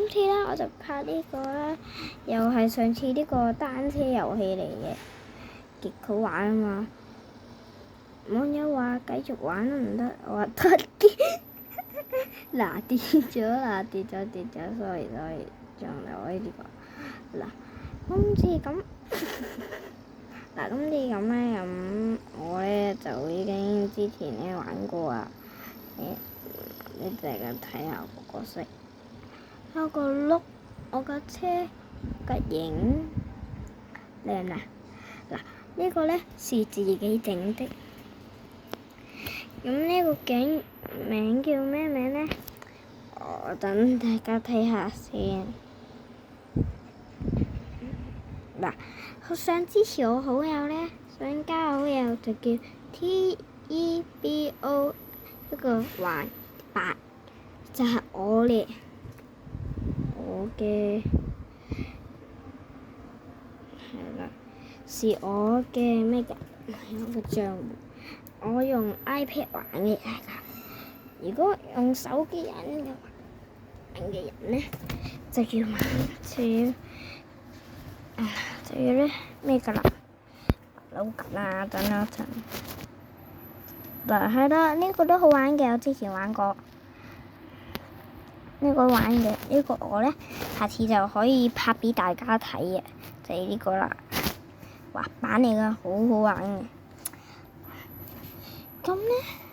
今次咧我就拍呢個啦，又係上次呢個單車遊戲嚟嘅，極好玩啊嘛！網友話繼續玩都唔得，我話得嘅。嗱跌咗，sorry，仲有呢個嗱，今次咁嗱，今次咁咧，咁我咧就已經之前咧玩過啊。你哋咁睇下個角色，有個轆，我架車個影靚唔靚？嗱，呢個咧是自己整的。咁呢個景名叫咩名咧？我等大家睇下先。嗱，我想支持我好友咧，想加好友就叫 TEBO 一個環8，就係我咧，我嘅係啦，是我嘅咩嘅？我個賬戶，我用 iPad 玩嘅。如果用手機玩嘅人咧，就要咧咩㗎啦？撈緊啊！等一陣。嗱係啦，呢個都好玩嘅，我之前玩過。呢個玩嘅，呢個我咧，下次就可以拍俾大家睇嘅，就係呢個啦。滑板嚟㗎，好好玩嘅。咁咧〜